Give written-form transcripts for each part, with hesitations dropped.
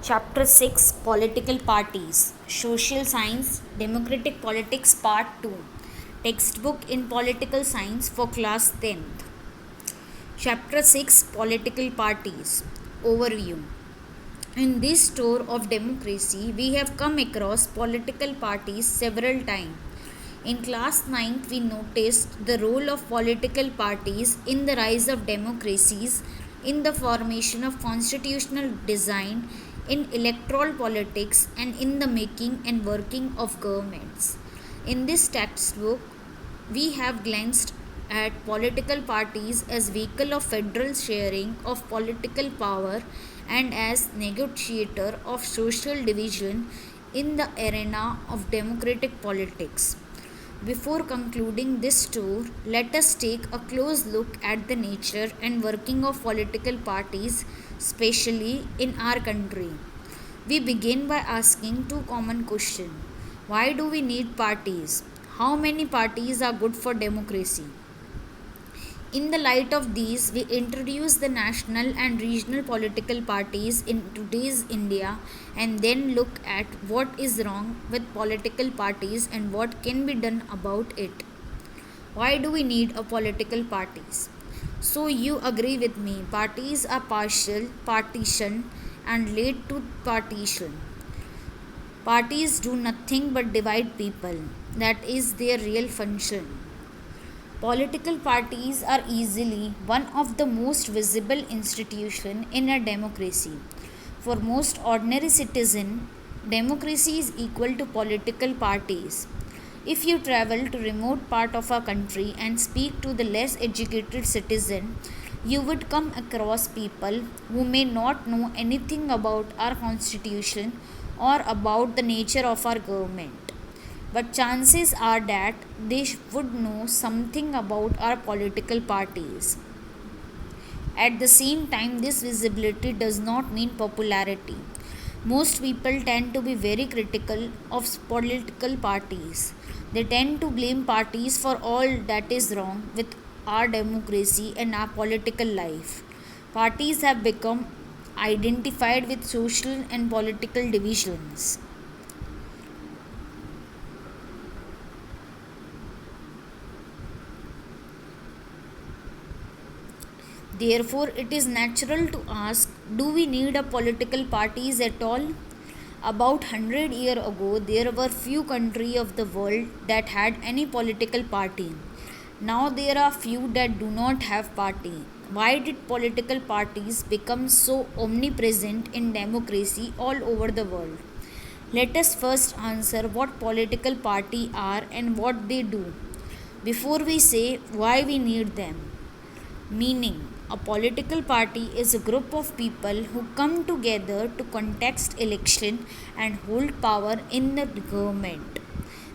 Chapter 6 Political Parties Social Science Democratic Politics Part 2 Textbook in Political Science for Class 10th. Chapter 6 Political Parties Overview. In this tour of democracy, we have come across political parties several times. In class 9th, we noticed the role of political parties in the rise of democracies, in the formation of constitutional design, in electoral politics, and in the making and working of governments. In this textbook, we have glanced at political parties as vehicle of federal sharing of political power and as negotiator of social division in the arena of democratic politics. Before concluding this tour, let us take a close look at the nature and working of political parties, especially in our country. We begin by asking two common questions. Why do we need parties? How many parties are good for democracy? In the light of these, we introduce the national and regional political parties in today's India and then look at what is wrong with political parties and what can be done about it. Why do we need a political parties? So you agree with me, parties are partial, partition and lead to partition. Parties do nothing but divide people. That is their real function. Political parties are easily one of the most visible institutions in a democracy. For most ordinary citizen, democracy is equal to political parties. If you travel to remote part of our country and speak to the less educated citizen, you would come across people who may not know anything about our constitution or about the nature of our government, but chances are that they would know something about our political parties. At the same time, this visibility does not mean popularity. Most people tend to be very critical of political parties. They tend to blame parties for all that is wrong with our democracy and our political life. Parties have become identified with social and political divisions. Therefore, it is natural to ask, do we need a political parties at all? About 100 years ago, there were few countries of the world that had any political party. Now there are few that do not have party. Why did political parties become so omnipresent in democracy all over the world? Let us first answer what political party are and what they do before we say why we need them. Meaning, a political party is a group of people who come together to contest election and hold power in the government.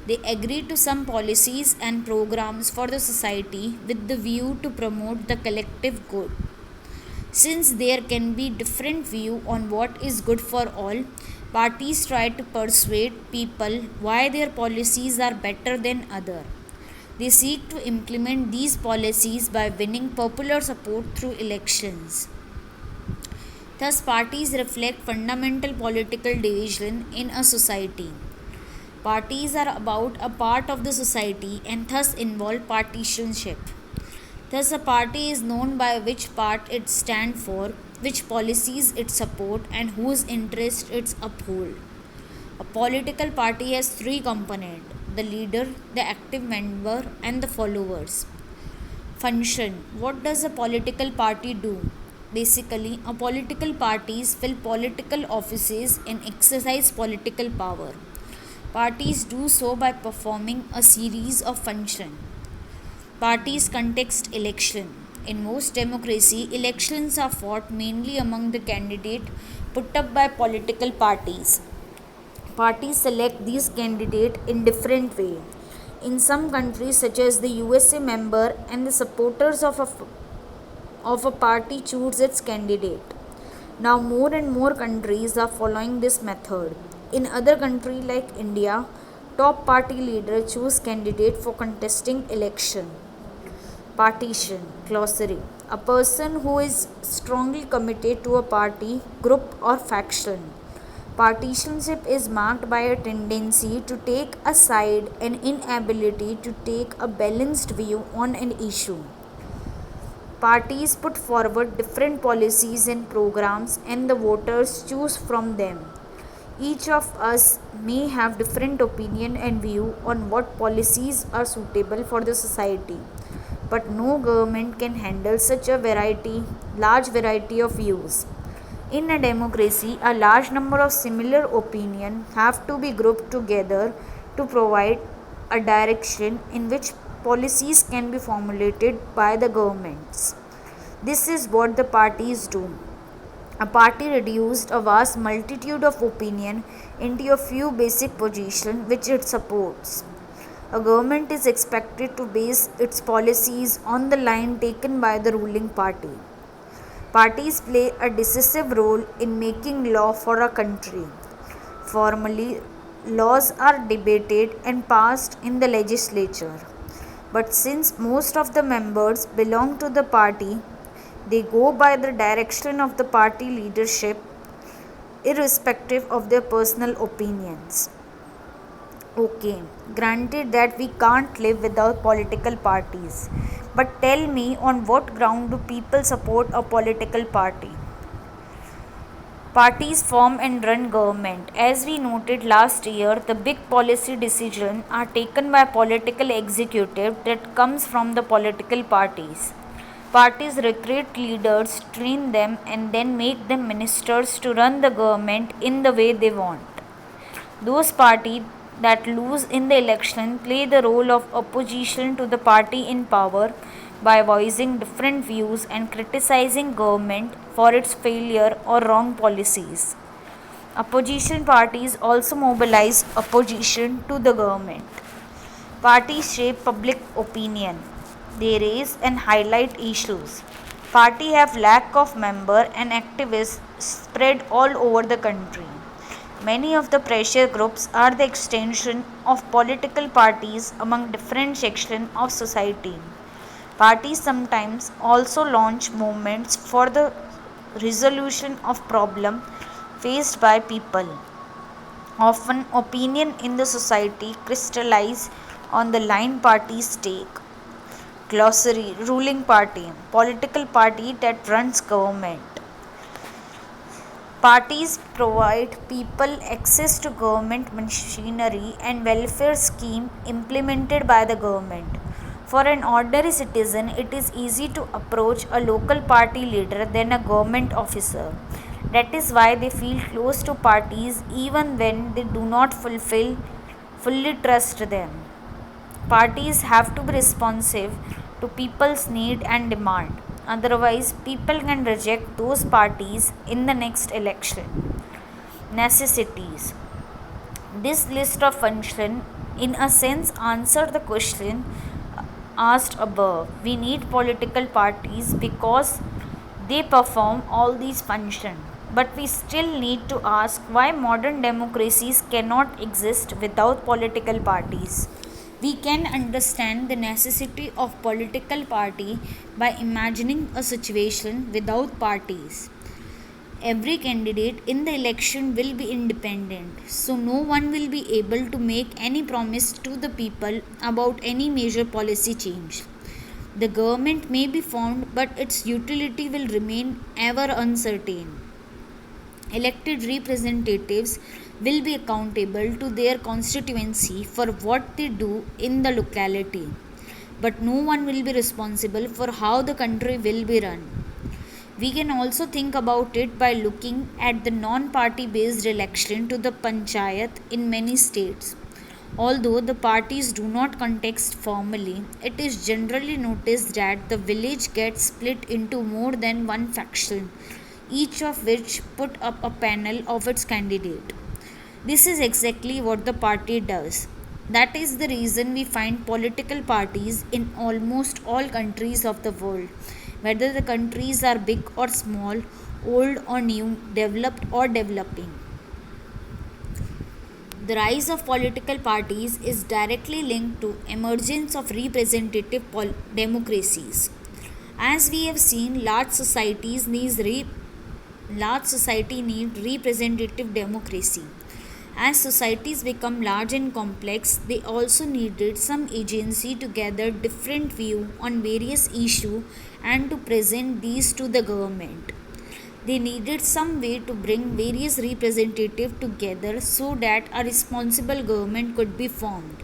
They agree to some policies and programs for the society with the view to promote the collective good. Since there can be different view on what is good for all, parties try to persuade people why their policies are better than other. They seek to implement these policies by winning popular support through elections. Thus, parties reflect fundamental political division in a society. Parties are about a part of the society and thus involve partisanship. Thus, a party is known by which part it stands for, which policies it supports, and whose interests it upholds. A political party has three components: the leader, the active member, and the followers. Function. What does a political party do? Basically, a political parties fill political offices and exercise political power. Parties do so by performing a series of functions. Parties contest election. In most democracy, elections are fought mainly among the candidates put up by political parties. Parties select these candidates in different way. In some countries such as the USA, member and the supporters of a party choose its candidate. Now more and more countries are following this method. In other countries like India, top party leaders choose candidate for contesting election. Partition. Glossary. A person who is strongly committed to a party, group or faction. Partisanship is marked by a tendency to take a side and inability to take a balanced view on an issue. Parties put forward different policies and programs, and the voters choose from them. Each of us may have different opinion and view on what policies are suitable for the society, but no government can handle such a large variety of views. In a democracy, a large number of similar opinions have to be grouped together to provide a direction in which policies can be formulated by the governments. This is what the parties do. A party reduced a vast multitude of opinion into a few basic positions which it supports. A government is expected to base its policies on the line taken by the ruling party. Parties play a decisive role in making law for a country. Formally, laws are debated and passed in the legislature. But since most of the members belong to the party, they go by the direction of the party leadership, irrespective of their personal opinions. Okay, granted that we can't live without political parties. But tell me, on what ground do people support a political party? Parties form and run government. As we noted last year, the big policy decisions are taken by political executive that comes from the political parties. Parties recruit leaders, train them, and then make them ministers to run the government in the way they want. Those parties that lose in the election play the role of opposition to the party in power by voicing different views and criticizing government for its failure or wrong policies. Opposition parties also mobilize opposition to the government. Parties shape public opinion. They raise and highlight issues. Parties have lack of members and activists spread all over the country. Many of the pressure groups are the extension of political parties among different sections of society. Parties sometimes also launch movements for the resolution of problems faced by people. Often, opinion in the society crystallize on the line parties take. Glossary: ruling party, political party that runs government. Parties provide people access to government machinery and welfare scheme implemented by the government. For an ordinary citizen, it is easy to approach a local party leader than a government officer. That is why they feel close to parties even when they do not fully trust them. Parties have to be responsive to people's need and demand. Otherwise, people can reject those parties in the next election. Necessities. This list of functions, in a sense, answer the question asked above. We need political parties because they perform all these functions. But we still need to ask why modern democracies cannot exist without political parties. We can understand the necessity of political party by imagining a situation without parties. Every candidate in the election will be independent, so no one will be able to make any promise to the people about any major policy change. The government may be formed, but its utility will remain ever uncertain. Elected representatives will be accountable to their constituency for what they do in the locality, but no one will be responsible for how the country will be run. We can also think about it by looking at the non party based election to the panchayat in many states. Although the parties do not contest formally, it is generally noticed that the village gets split into more than one faction, each of which put up a panel of its candidate. This is exactly what the party does. That is the reason we find political parties in almost all countries of the world, whether the countries are big or small, old or new, developed or developing. The rise of political parties is directly linked to emergence of representative democracies. As we have seen, large societies need Large society need representative democracy. As societies become large and complex, they also needed some agency to gather different view on various issues and to present these to the government. They needed some way to bring various representatives together so that a responsible government could be formed.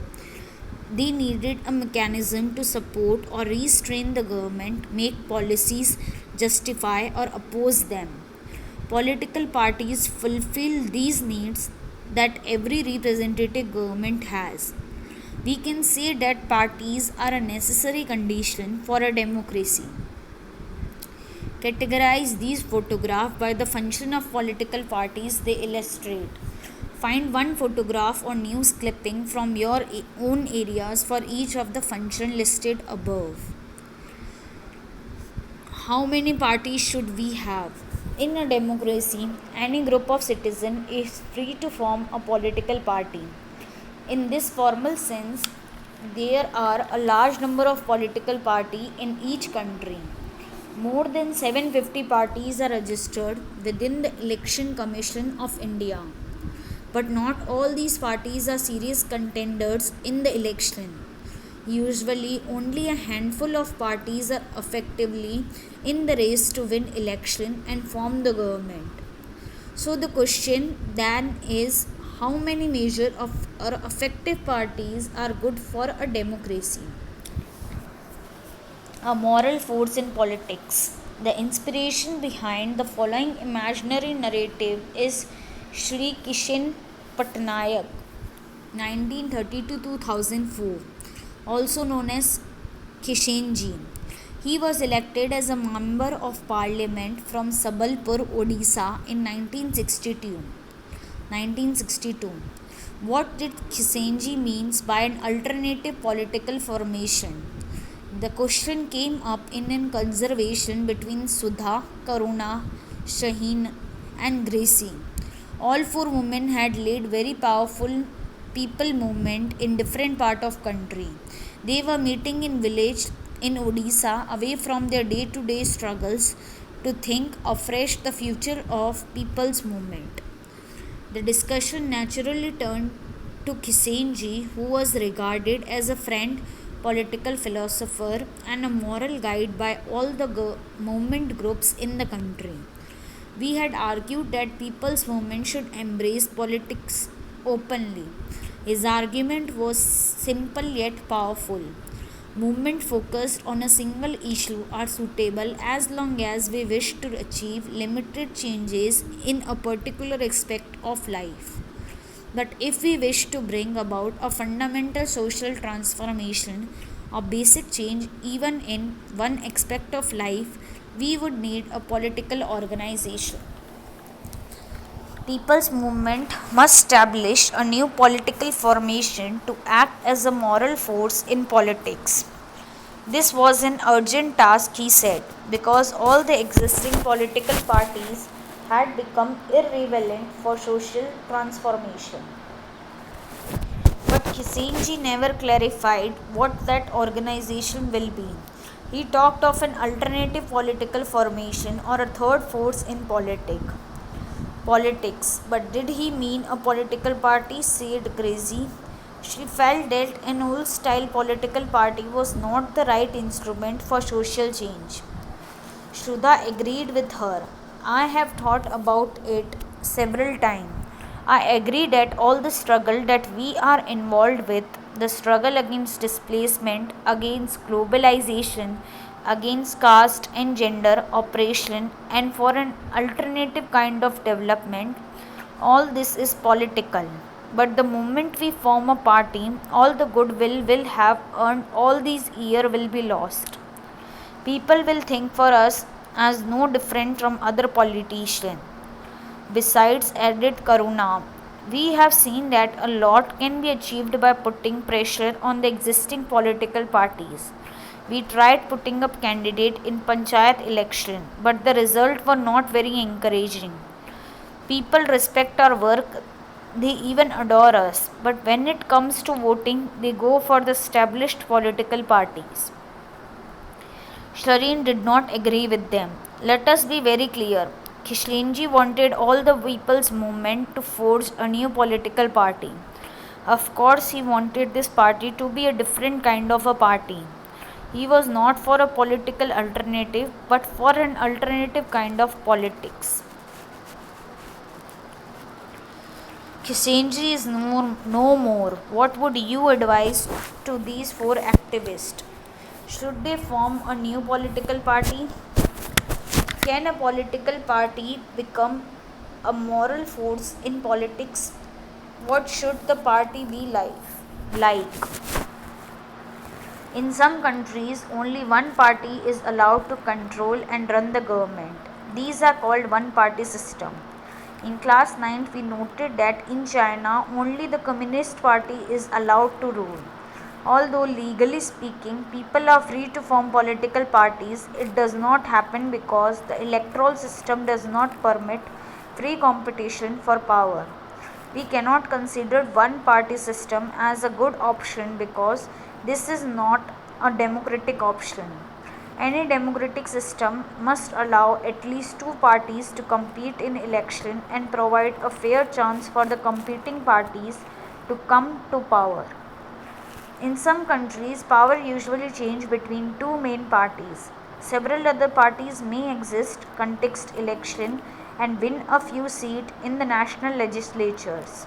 They needed a mechanism to support or restrain the government, make policies, justify or oppose them. Political parties fulfill these needs that every representative government has. We can say that parties are a necessary condition for a democracy. Categorize these photographs by the function of political parties they illustrate. Find one photograph or news clipping from your own areas for each of the function listed above. How many parties should we have? In a democracy, any group of citizens is free to form a political party. In this formal sense, there are a large number of political parties in each country. More than 750 parties are registered within the Election Commission of India. But not all these parties are serious contenders in the election. Usually, only a handful of parties are effectively in the race to win election and form the government. So the question then is, how many measure of or effective parties are good for a democracy? A moral force in politics. The inspiration behind the following imaginary narrative is Shri Kishan Patnaik, 1930 to 2004, also known as Kishenji. He was elected as a member of parliament from Sabalpur, Odisha in 1962. What did Kishenji means by an alternative political formation? The question came up in a conversation between Sudha, Karuna, Shaheen and Gracie. All four women had led very powerful people movement in different part of country. They were meeting in village in Odisha away from their day-to-day struggles to think afresh the future of people's movement. The discussion naturally turned to Kisenji, who was regarded as a friend, political philosopher, and a moral guide by all the movement groups in the country. We had argued that people's movement should embrace politics openly. His argument was simple yet powerful. Movement focused on a single issue are suitable as long as we wish to achieve limited changes in a particular aspect of life. But if we wish to bring about a fundamental social transformation, a basic change even in one aspect of life, we would need a political organization. People's movement must establish a new political formation to act as a moral force in politics. This was an urgent task, he said, because all the existing political parties had become irrelevant for social transformation. But Kisenji never clarified what that organization will be. He talked of an alternative political formation or a third force in politics. But did he mean a political party? Said Gracie. She felt that an old style political party was not the right instrument for social change. Shruda agreed with her. I have thought about it several times. I agree that all the struggle that we are involved with, the struggle against displacement, against globalization, against caste and gender oppression, and for an alternative kind of development, all this is political. But the moment we form a party, all the goodwill will have earned all these years will be lost. People will think for us as no different from other politicians. Besides, added Karuna, we have seen that a lot can be achieved by putting pressure on the existing political parties. We tried putting up candidate in panchayat election, but the results were not very encouraging. People respect our work, they even adore us, but when it comes to voting, they go for the established political parties. Shireen did not agree with them. Let us be very clear. Kishlenji wanted all the people's movement to forge a new political party. Of course, he wanted this party to be a different kind of a party. He was not for a political alternative but for an alternative kind of politics. Kishlenji is no more. What would you advise to these four activists? Should they form a new political party? Can a political party become a moral force in politics? What should the party be like? In some countries, only one party is allowed to control and run the government. These are called one-party system. In class 9th, we noted that in China, only the Communist Party is allowed to rule. Although legally speaking, people are free to form political parties, it does not happen because the electoral system does not permit free competition for power. We cannot consider one party system as a good option because this is not a democratic option. Any democratic system must allow at least two parties to compete in election and provide a fair chance for the competing parties to come to power. In some countries, power usually changes between two main parties. Several other parties may exist, contest election, and win a few seats in the national legislatures.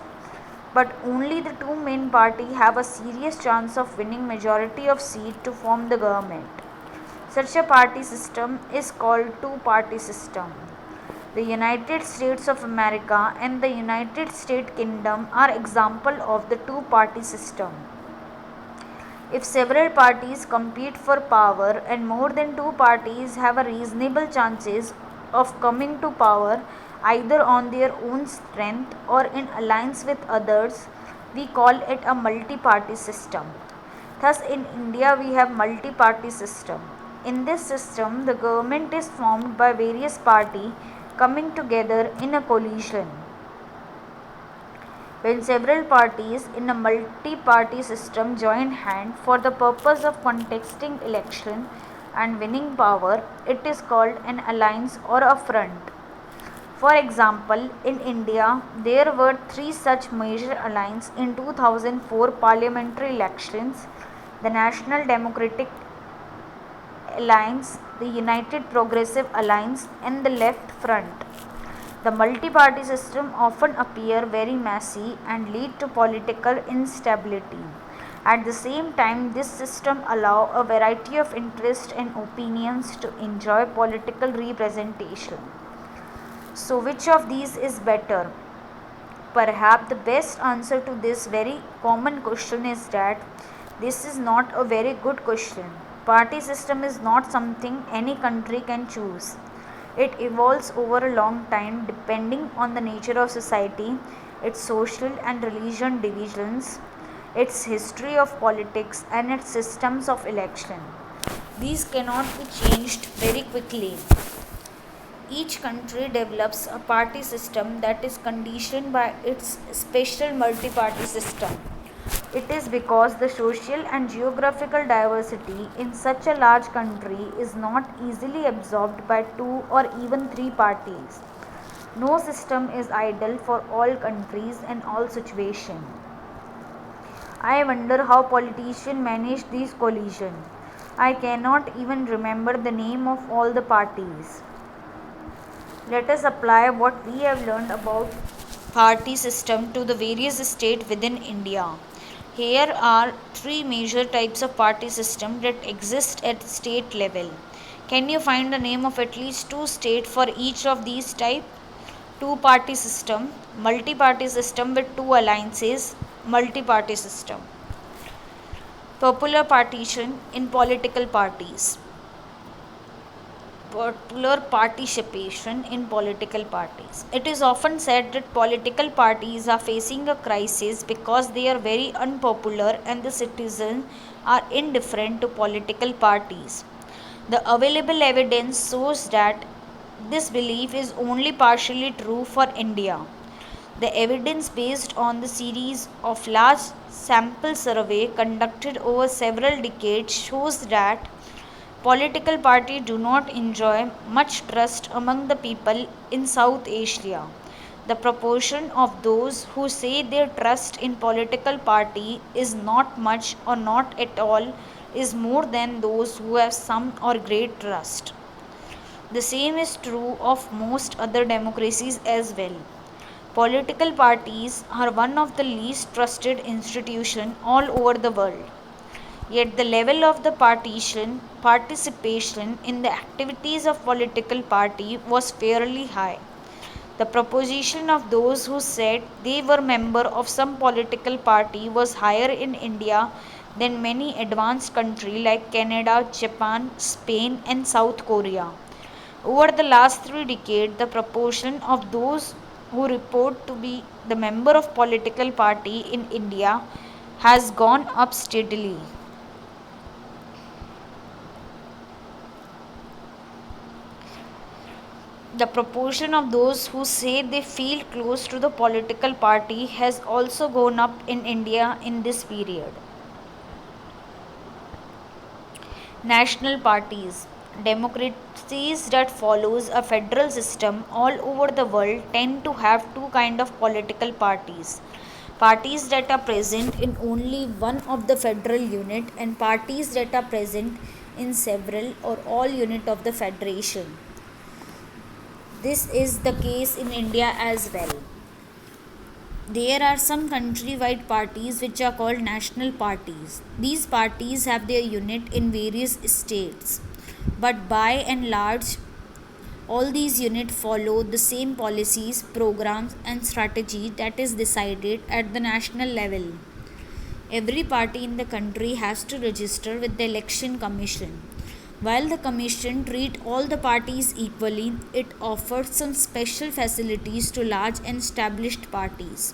But only the two main parties have a serious chance of winning majority of seats to form the government. Such a party system is called two-party system. The United States of America and the United States Kingdom are examples of the two-party system. If several parties compete for power and more than two parties have a reasonable chances of coming to power either on their own strength or in alliance with others, we call it a multi-party system. Thus in India we have multi-party system. In this system the government is formed by various parties coming together in a coalition. When several parties in a multi-party system join hands for the purpose of contesting election and winning power, it is called an alliance or a front. For example, in India, there were three such major alliances in 2004 parliamentary elections: the National Democratic Alliance, the United Progressive Alliance, and the Left Front. The multi-party system often appear very messy and lead to political instability. At the same time, this system allows a variety of interests and opinions to enjoy political representation. So, which of these is better? Perhaps the best answer to this very common question is that this is not a very good question. Party system is not something any country can choose. It evolves over a long time depending on the nature of society, its social and religion divisions, its history of politics, and its systems of election. These cannot be changed very quickly. Each country develops a party system that is conditioned by its special multi-party system. It is because the social and geographical diversity in such a large country is not easily absorbed by two or even three parties. No system is ideal for all countries and all situations. I wonder how politicians manage these coalitions. I cannot even remember the name of all the parties. Let us apply what we have learned about party system to the various states within India. Here are three major types of party system that exist at state level. Can you find the name of at least two states for each of these types? Two-party system, multi-party system with two alliances, multi-party system. Popular partition in political parties. Popular participation in political parties. It is often said that political parties are facing a crisis because they are very unpopular and the citizens are indifferent to political parties. The available evidence shows that this belief is only partially true for India. The evidence based on the series of large sample survey conducted over several decades shows that Political parties do not enjoy much trust among the people in South Asia. The proportion of those who say their trust in political party is not much or not at all is more than those who have some or great trust. The same is true of most other democracies as well. Political parties are one of the least trusted institutions all over the world. Yet the level of the participation in the activities of political party was fairly high. The proportion of those who said they were member of some political party was higher in India than many advanced countries like Canada, Japan, Spain and South Korea. Over the last 3 decades, the proportion of those who report to be the member of political party in India has gone up steadily. The proportion of those who say they feel close to the political party has also gone up in India in this period. National parties. Democracies that follows a federal system all over the world tend to have two kind of political parties. Parties that are present in only one of the federal unit and parties that are present in several or all unit of the federation. This is the case in India as well. There are some country-wide parties which are called national parties. These parties have their unit in various states, but by and large, all these units follow the same policies, programs, and strategy that is decided at the national level. Every party in the country has to register with the Election Commission. While the Commission treats all the parties equally, it offers some special facilities to large and established parties.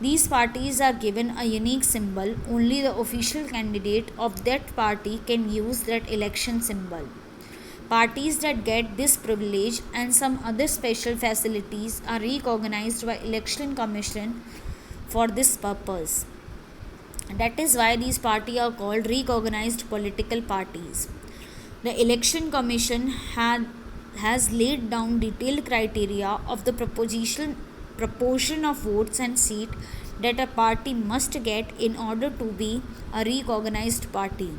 These parties are given a unique symbol, only the official candidate of that party can use that election symbol. Parties that get this privilege and some other special facilities are recognized by Election Commission for this purpose. That is why these parties are called recognized political parties. The Election Commission has laid down detailed criteria of the proportion of votes and seats that a party must get in order to be a recognized party.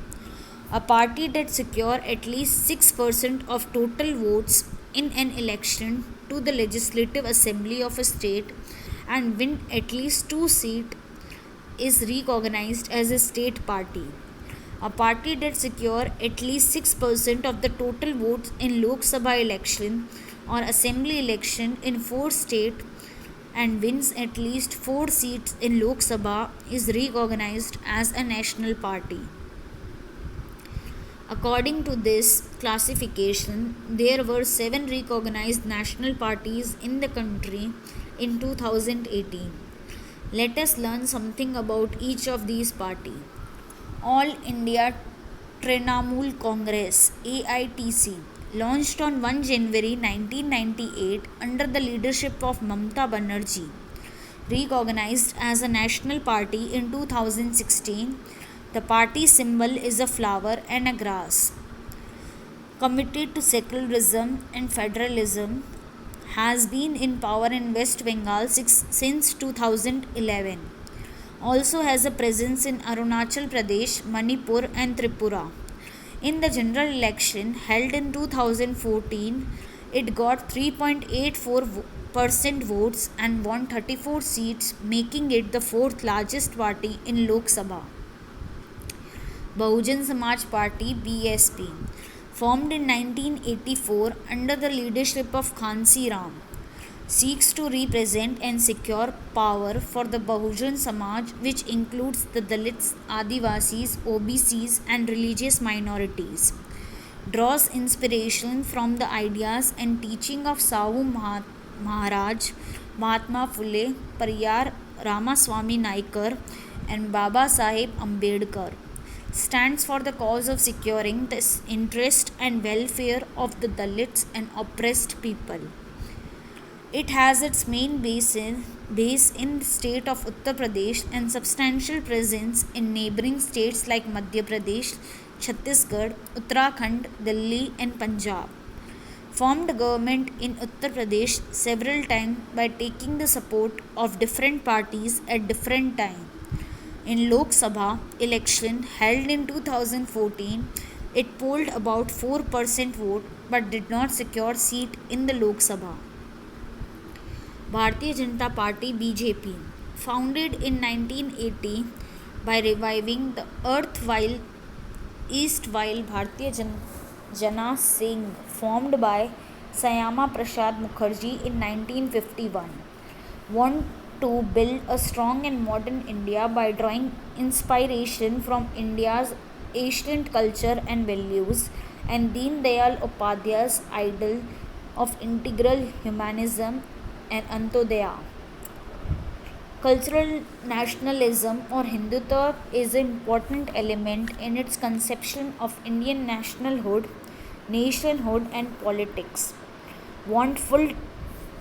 A party that secure at least 6% of total votes in an election to the Legislative Assembly of a state and win at least 2 seats is recognized as a state party. A party that secure at least 6% of the total votes in Lok Sabha election or assembly election in 4 states and wins at least 4 seats in Lok Sabha is recognized as a national party. According to this classification, there were 7 recognized national parties in the country in 2018. Let us learn something about each of these parties. All India Trinamool Congress AITC launched on 1 January 1998 under the leadership of Mamata Banerjee. Recognized as a national party in 2016, the party symbol is a flower and a grass. Committed to secularism and federalism, has been in power in West Bengal since 2011. Also has a presence in Arunachal Pradesh, Manipur and Tripura. In the general election held in 2014, it got 3.84% votes and won 34 seats, making it the 4th largest party in Lok Sabha. Bahujan Samaj Party BSP, formed in 1984 under the leadership of Khansi Ram, seeks to represent and secure power for the Bahujan Samaj, which includes the Dalits, Adivasis, OBCs and religious minorities. Draws inspiration from the ideas and teaching of Sahu Maharaj, Mahatma Phule, Pariyar Ramaswamy Naikar and Baba Saheb Ambedkar. Stands for the cause of securing the interest and welfare of the Dalits and oppressed people. It has its main base in the state of Uttar Pradesh and substantial presence in neighboring states like Madhya Pradesh, Chhattisgarh, Uttarakhand, Delhi, and Punjab. Formed government in Uttar Pradesh several times by taking the support of different parties at different times. In Lok Sabha election held in 2014, it polled about 4% vote but did not secure seat in the Lok Sabha. Bharatiya Janata Party BJP, founded in 1980 by reviving the erstwhile Bharatiya Jana Singh, formed by Syama Prasad Mukherjee in 1951, want to build a strong and modern India by drawing inspiration from India's ancient culture and values and Deen Dayal Upadhyay's ideal of integral humanism and Antodaya. Cultural nationalism or Hindutva is an important element in its conception of Indian nationalhood, nationhood, and politics. Want full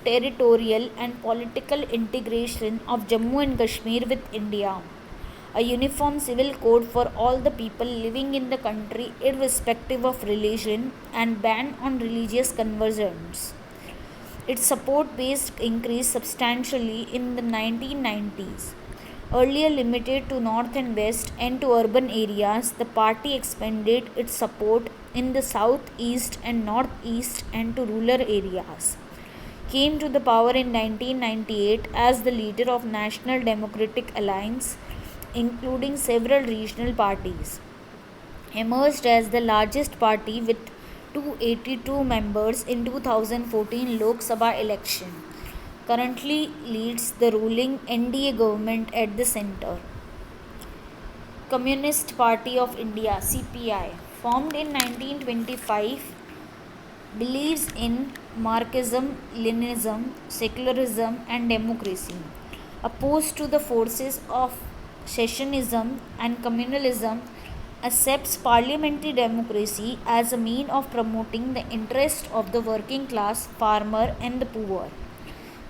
territorial and political integration of Jammu and Kashmir with India. A uniform civil code for all the people living in the country, irrespective of religion, and ban on religious conversions. Its support base increased substantially in the 1990s. Earlier limited to north and west and to urban areas, the party expanded its support in the south, east, and northeast and to rural areas. Came to the power in 1998 as the leader of National Democratic Alliance, including several regional parties. Emerged as the largest party with 282 members in 2014 Lok Sabha election. Currently leads the ruling NDA government at the centre. Communist Party of India CPI, formed in 1925, believes in Marxism, Leninism, secularism, and democracy. Opposed to the forces of secessionism and communalism, accepts parliamentary democracy as a mean of promoting the interest of the working class, farmer, and the poor.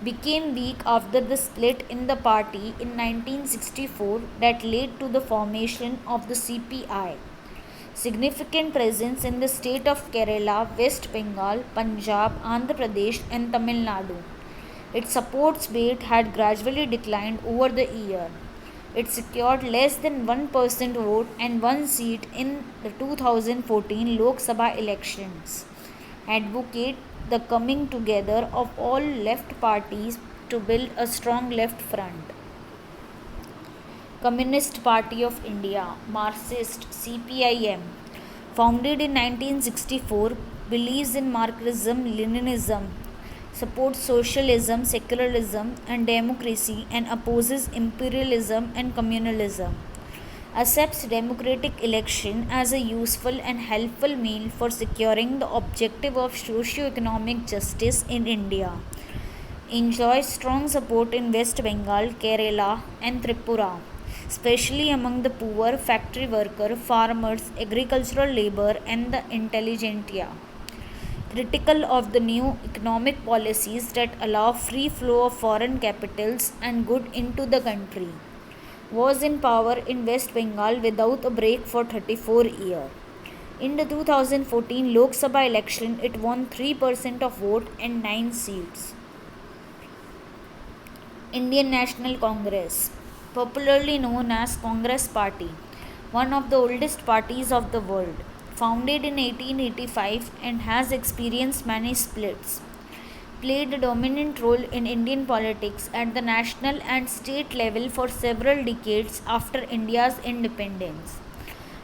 Became weak after the split in the party in 1964 that led to the formation of the CPI. Significant presence in the state of Kerala, West Bengal, Punjab, Andhra Pradesh, and Tamil Nadu. Its support base had gradually declined over the year. It secured less than 1% vote and one seat in the 2014 Lok Sabha elections. Advocate the coming together of all left parties to build a strong left front. Communist Party of India, Marxist CPIM, founded in 1964, believes in Marxism, Leninism, supports socialism, secularism, and democracy, and opposes imperialism and communalism. Accepts democratic election as a useful and helpful means for securing the objective of socio-economic justice in India. Enjoys strong support in West Bengal, Kerala, and Tripura, especially among the poor, factory worker, farmers, agricultural labor, and the intelligentsia. Critical of the new economic policies that allow free flow of foreign capitals and good into the country. Was in power in West Bengal without a break for 34 years. In the 2014 Lok Sabha election, it won 3% of vote and 9 seats. Indian National Congress, popularly known as Congress Party, one of the oldest parties of the world, founded in 1885 and has experienced many splits, played a dominant role in Indian politics at the national and state level for several decades after India's independence.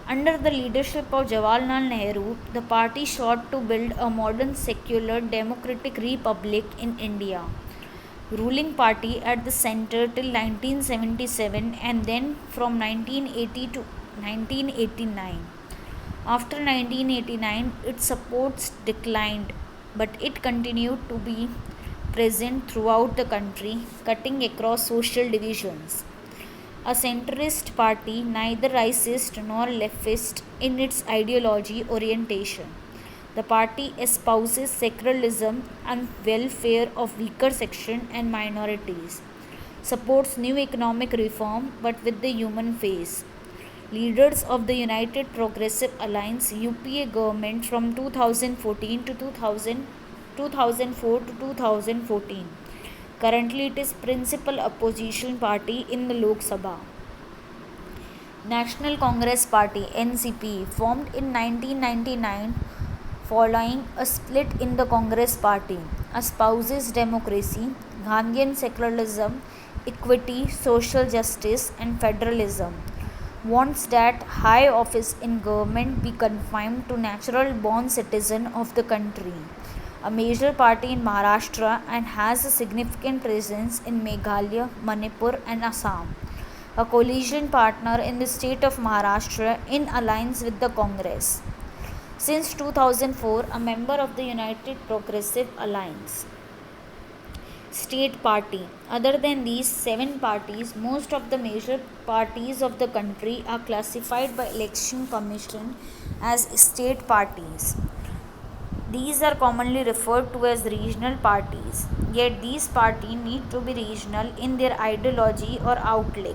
Under the leadership of Jawaharlal Nehru, the party sought to build a modern secular democratic republic in India. Ruling party at the center till 1977 and then from 1980 to 1989. After 1989, its supports declined, but it continued to be present throughout the country, cutting across social divisions. A centrist party, neither rightist nor leftist in its ideology orientation. The party espouses secularism and welfare of weaker sections and minorities. Supports new economic reform but with the human face. Leaders of the United Progressive Alliance UPA government from 2014 to 2004 to 2014. Currently, it is principal opposition party in the Lok Sabha. National Congress Party NCP formed in 1999 following a split in the Congress Party, espouses democracy, Gandhian secularism, equity, social justice, and federalism. Wants that high office in government be confined to natural born citizen of the country. A major party in Maharashtra and has a significant presence in Meghalaya, Manipur, and Assam. A coalition partner in the state of Maharashtra in alliance with the Congress. Since 2004, a member of the United Progressive Alliance. State party. Other than these 7 parties, most of the major parties of the country are classified by Election Commission as state parties. These are commonly referred to as regional parties. Yet these parties need to be regional in their ideology or outlook.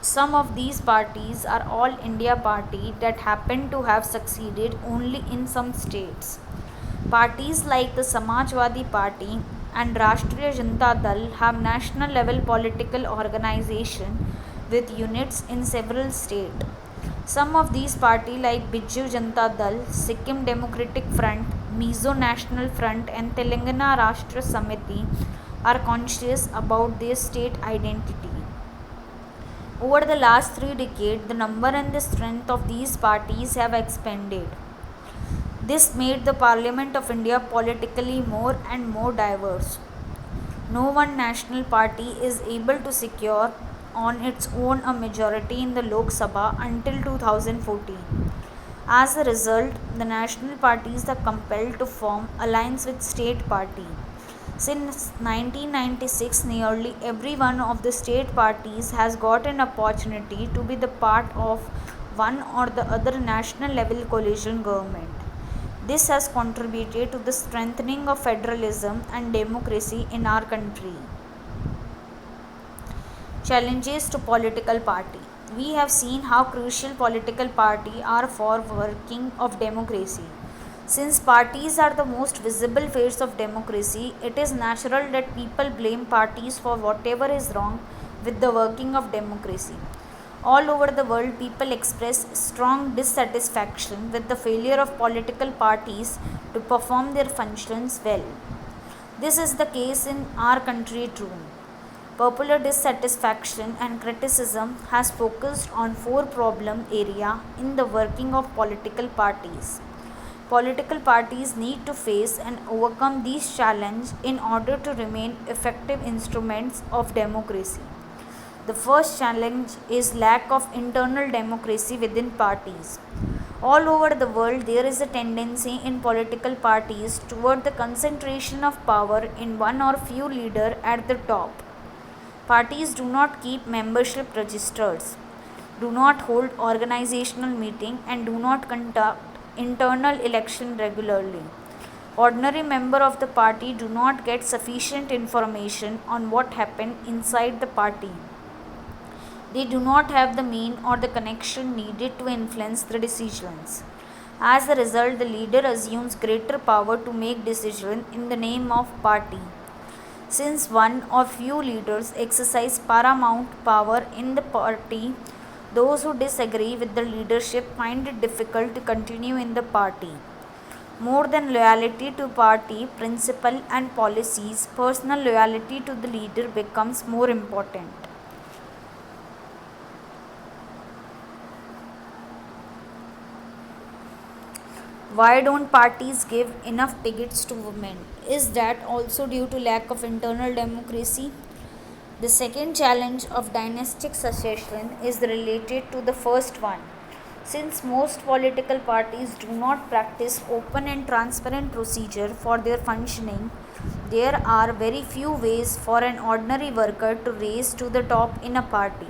Some of these parties are all India party that happen to have succeeded only in some states. Parties like the Samajwadi Party and Rashtriya Janata Dal have national level political organization with units in several states. Some of these parties like Biju Janata Dal, Sikkim Democratic Front, Mizo National Front and Telangana Rashtra Samiti are conscious about their state identity. Over the last 3 decades, the number and the strength of these parties have expanded. This made the Parliament of India politically more and more diverse. No one national party is able to secure on its own a majority in the Lok Sabha until 2014. As a result, the national parties are compelled to form alliance with state party. Since 1996, nearly every one of the state parties has got an opportunity to be the part of one or the other national level coalition government. This has contributed to the strengthening of federalism and democracy in our country. Challenges to political party. We have seen how crucial political parties are for working of democracy. Since parties are the most visible face of democracy, it is natural that people blame parties for whatever is wrong with the working of democracy. All over the world, people express strong dissatisfaction with the failure of political parties to perform their functions well. This is the case in our country too. Popular dissatisfaction and criticism has focused on 4 problem areas in the working of political parties. Political parties need to face and overcome these challenges in order to remain effective instruments of democracy. The first challenge is lack of internal democracy within parties. All over the world, there is a tendency in political parties toward the concentration of power in one or few leaders at the top. Parties do not keep membership registers, do not hold organizational meeting and do not conduct internal election regularly. Ordinary member of the party do not get sufficient information on what happened inside the party. They do not have the mean or the connection needed to influence the decisions. As a result, the leader assumes greater power to make decisions in the name of party. Since one or few leaders exercise paramount power in the party, those who disagree with the leadership find it difficult to continue in the party. More than loyalty to party principle and policies, personal loyalty to the leader becomes more important. Why don't parties give enough tickets to women? Is that also due to lack of internal democracy? The second challenge of dynastic succession is related to the first one. Since most political parties do not practice open and transparent procedure for their functioning, there are very few ways for an ordinary worker to rise to the top in a party.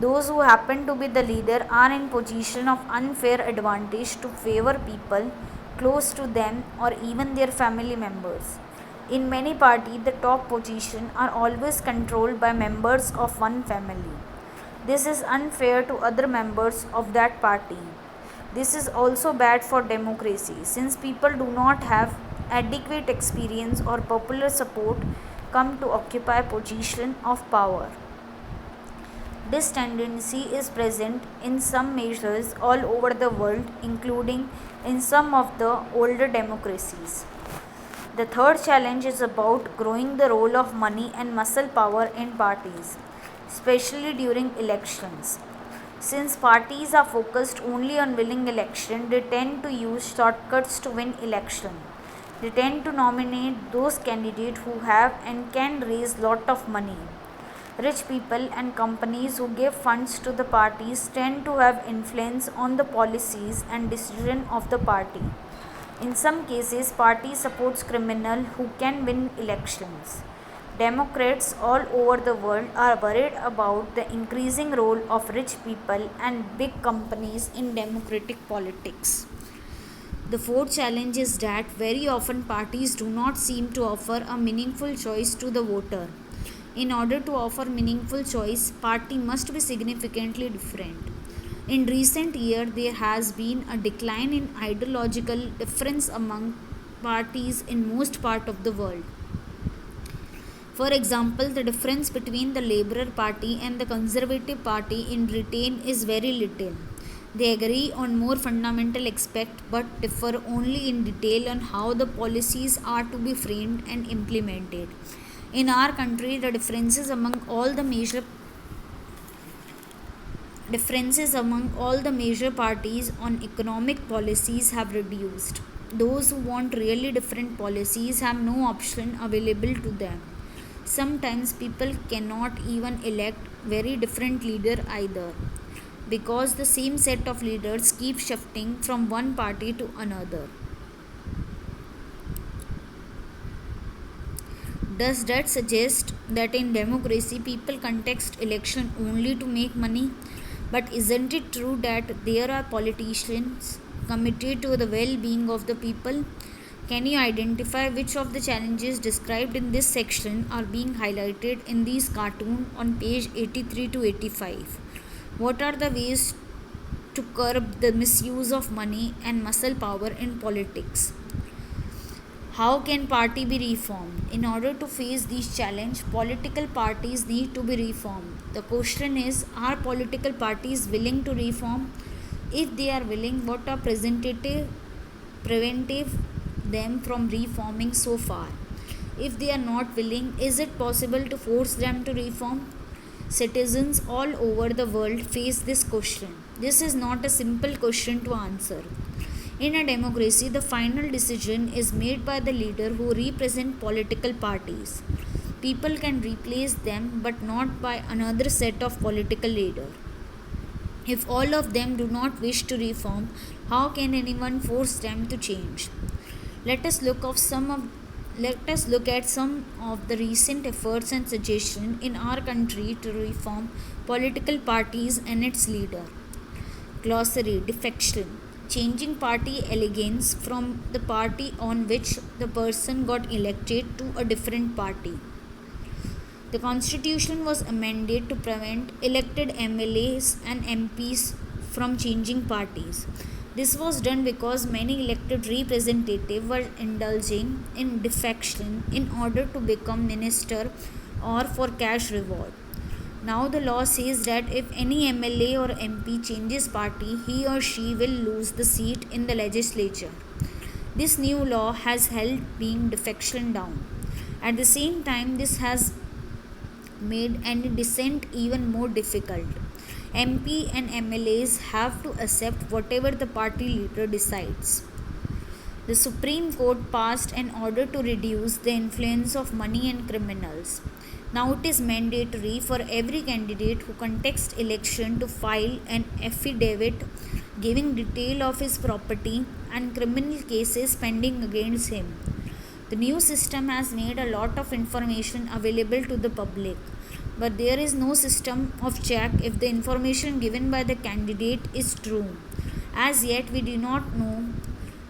Those who happen to be the leader are in position of unfair advantage to favor people close to them or even their family members. In many parties, the top positions are always controlled by members of one family. This is unfair to other members of that party. This is also bad for democracy since people do not have adequate experience or popular support come to occupy position of power. This tendency is present in some measures all over the world, including in some of the older democracies. The third challenge is about growing the role of money and muscle power in parties, especially during elections. Since parties are focused only on winning election, they tend to use shortcuts to win election. They tend to nominate those candidates who have and can raise lot of money. Rich people and companies who give funds to the parties tend to have influence on the policies and decision of the party. In some cases, party supports criminals who can win elections. Democrats all over the world are worried about the increasing role of rich people and big companies in democratic politics. The fourth challenge is that very often parties do not seem to offer a meaningful choice to the voter. In order to offer meaningful choice, party must be significantly different. In recent years, there has been a decline in ideological difference among parties in most part of the world. For example, the difference between the Labour Party and the Conservative Party in Britain is very little. They agree on more fundamental aspects but differ only in detail on how the policies are to be framed and implemented. In our country, the differences among all the major parties on economic policies have reduced. Those who want really different policies have no option available to them. Sometimes people cannot even elect very different leader either because the same set of leaders keep shifting from one party to another. Does that suggest that in democracy people contest election only to make money? But isn't it true that there are politicians committed to the well-being of the people? Can you identify which of the challenges described in this section are being highlighted in these cartoons on page 83 to 85? What are the ways to curb the misuse of money and muscle power in politics? How can party be reformed? In order to face these challenges, political parties need to be reformed. The question is, are political parties willing to reform? If they are willing, what are preventive them from reforming so far? If they are not willing, is it possible to force them to reform? Citizens all over the world face this question. This is not a simple question to answer. In a democracy, the final decision is made by the leader who represent political parties. People can replace them but not by another set of political leader. If all of them do not wish to reform, how can anyone force them to change? Let us look at some of the recent efforts and suggestions in our country to reform political parties and its leader. Glossary: defection, changing party allegiance from the party on which the person got elected to a different party. The constitution was amended to prevent elected MLAs and MPs from changing parties. This was done because many elected representatives were indulging in defection in order to become minister or for cash reward. Now the law says that if any MLA or MP changes party, he or she will lose the seat in the legislature. This new law has helped bring defection down. At the same time, this has made any dissent even more difficult. MP and MLAs have to accept whatever the party leader decides. The Supreme Court passed an order to reduce the influence of money and criminals. Now it is mandatory for every candidate who contests election to file an affidavit giving detail of his property and criminal cases pending against him. The new system has made a lot of information available to the public, but there is no system of check if the information given by the candidate is true. As yet, we do not know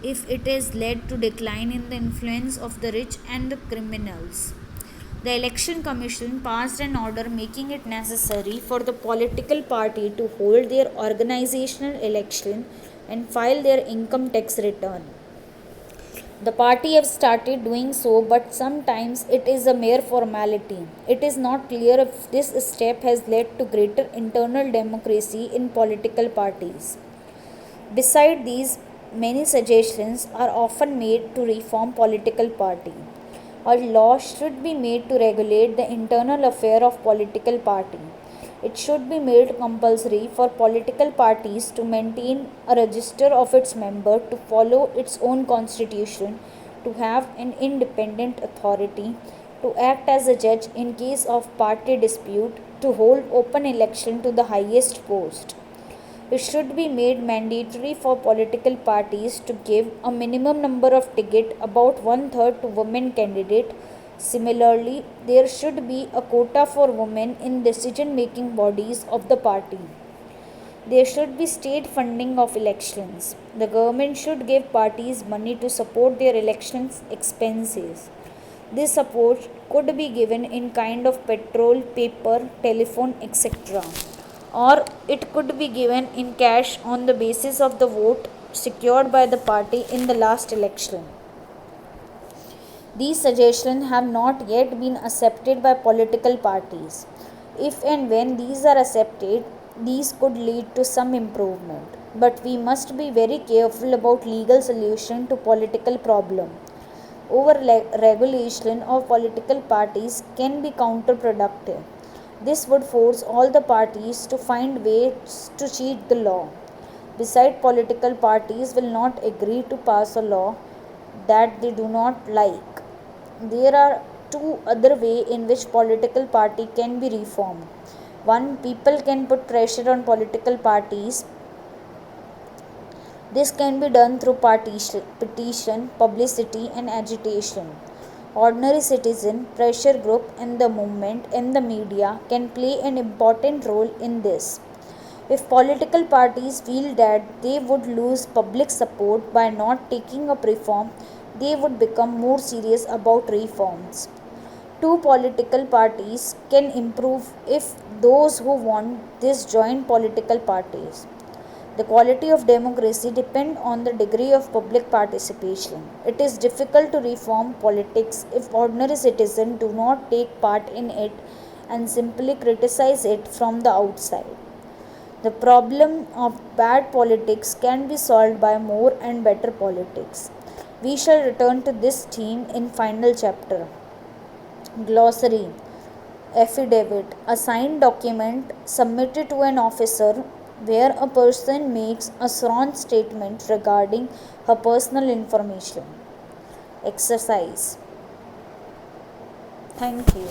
if it has led to decline in the influence of the rich and the criminals. The Election Commission passed an order making it necessary for the political party to hold their organizational election and file their income tax return. The party have started doing so, but sometimes it is a mere formality. It is not clear if this step has led to greater internal democracy in political parties. Beside these, many suggestions are often made to reform political party. A law should be made to regulate the internal affair of political party. It should be made compulsory for political parties to maintain a register of its member, to follow its own constitution, to have an independent authority, to act as a judge in case of party dispute, to hold open election to the highest post. It should be made mandatory for political parties to give a minimum number of tickets, about one third, to women candidates. Similarly, there should be a quota for women in decision making bodies of the party. There should be state funding of elections. The government should give parties money to support their elections expenses. This support could be given in kind of petrol, paper, telephone, etc. Or it could be given in cash on the basis of the vote secured by the party in the last election. These suggestions have not yet been accepted by political parties. If and when these are accepted, these could lead to some improvement. But we must be very careful about legal solution to political problem. Over regulation of political parties can be counterproductive. This would force all the parties to find ways to cheat the law. Besides, political parties will not agree to pass a law that they do not like. There are two other ways in which political party can be reformed. One, people can put pressure on political parties. This can be done through petition, publicity and agitation. Ordinary citizen, pressure group and the movement and the media can play an important role in this. If political parties feel that they would lose public support by not taking up reform, they would become more serious about reforms. Two political parties can improve if those who want this join political parties. The quality of democracy depends on the degree of public participation. It is difficult to reform politics if ordinary citizens do not take part in it and simply criticize it from the outside. The problem of bad politics can be solved by more and better politics. We shall return to this theme in final chapter. Glossary. Affidavit, a signed document submitted to an officer where a person makes a sworn statement regarding her personal information. Exercise. Thank you.